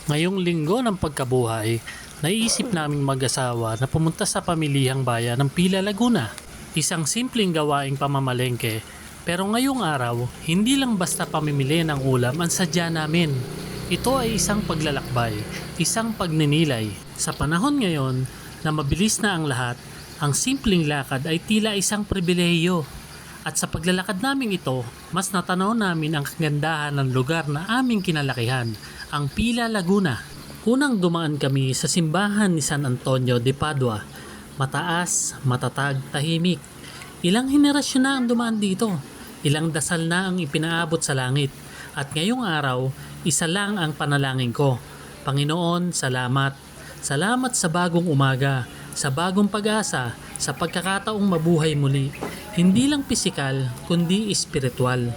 Ngayong linggo ng pagkabuhay, naiisip naming mag-asawa na pumunta sa pamilihang bayan ng Pila, Laguna. Isang simpleng gawaing pamamalengke, pero ngayong araw, hindi lang basta pamimili ng ulam ang sadya namin. Ito ay isang paglalakbay, isang pagninilay. Sa panahon ngayon na mabilis na ang lahat, ang simpleng lakad ay tila isang pribilehiyo. At sa paglalakad namin ito, mas natanaw namin ang kagandahan ng lugar na aming kinalakihan, ang Pila, Laguna. Unang dumaan kami sa simbahan ni San Antonio de Padua. Mataas, matatag, tahimik. Ilang henerasyon na ang dumaan dito. Ilang dasal na ang ipinaabot sa langit. At ngayong araw, isa lang ang panalangin ko. Panginoon, salamat. Salamat sa bagong umaga, sa bagong pag-asa, sa pagkakataong mabuhay muli. Hindi lang pisikal, kundi espiritual.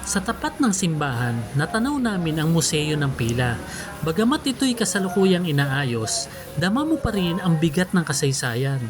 Sa tapat ng simbahan, natanaw namin ang museo ng Pila. Bagamat ito'y kasalukuyang inaayos, dama mo pa rin ang bigat ng kasaysayan.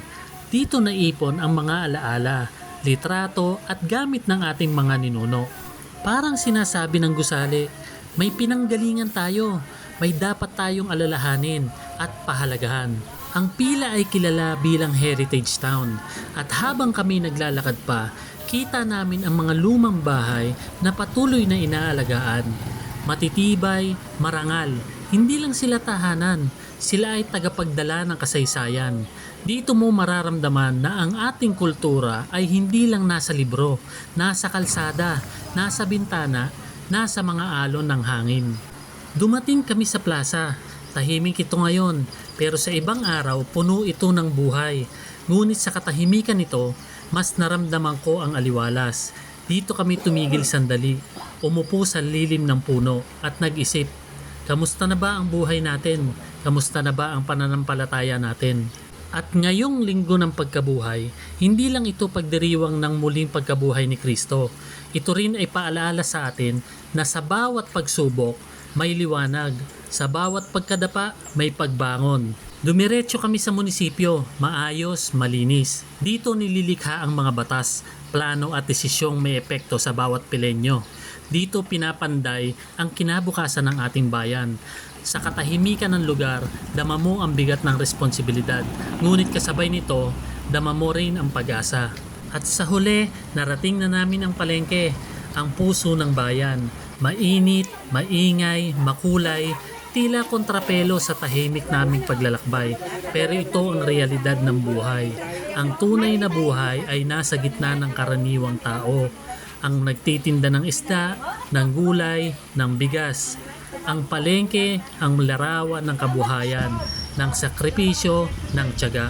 Dito naipon ang mga alaala, litrato at gamit ng ating mga ninuno. Parang sinasabi ng gusali, may pinanggalingan tayo, may dapat tayong alalahanin at pahalagahan. Ang Pila ay kilala bilang heritage town at habang kami naglalakad pa, kita namin ang mga lumang bahay na patuloy na inaalagaan. Matitibay, marangal, hindi lang sila tahanan, sila ay tagapagdala ng kasaysayan. Dito mo mararamdaman na ang ating kultura ay hindi lang nasa libro, nasa kalsada, nasa bintana, nasa mga alon ng hangin. Dumating kami sa plaza. Tahimik ito ngayon, pero sa ibang araw puno ito ng buhay. Ngunit sa katahimikan nito, mas naramdaman ko ang aliwalas. Dito kami tumigil sandali, umupo sa lilim ng puno at nag-isip, kamusta na ba ang buhay natin? Kamusta na ba ang pananampalataya natin? At ngayong linggo ng pagkabuhay, hindi lang ito pagdiriwang ng muling pagkabuhay ni Kristo. Ito rin ay paalaala sa atin na sa bawat pagsubok, may liwanag. Sa bawat pagkadapa, may pagbangon. Dumiretso kami sa munisipyo, maayos, malinis. Dito nililikha ang mga batas, plano at desisyong may epekto sa bawat Pilenyo. Dito pinapanday ang kinabukasan ng ating bayan. Sa katahimikan ng lugar, dama mo ang bigat ng responsibilidad. Ngunit kasabay nito, dama mo rin ang pag-asa. At sa huli, narating na namin ang palengke, ang puso ng bayan. Mainit, maingay, makulay, tila kontrapelo sa tahimik naming paglalakbay. Pero ito ang realidad ng buhay. Ang tunay na buhay ay nasa gitna ng karaniwang tao. Ang nagtitinda ng isda, ng gulay, ng bigas. Ang palengke, ang larawan ng kabuhayan, ng sakripisyo, ng tiyaga.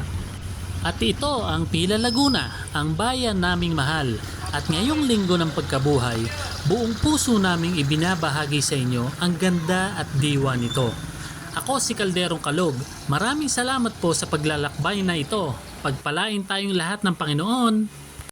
At ito ang Pila, Laguna, ang bayan naming mahal. At ngayong linggo ng pagkabuhay, buong puso naming ibinabahagi sa inyo ang ganda at diwa nito. Ako si Calderong Kalog. Maraming salamat po sa paglalakbay na ito. Pagpalain tayong lahat ng Panginoon.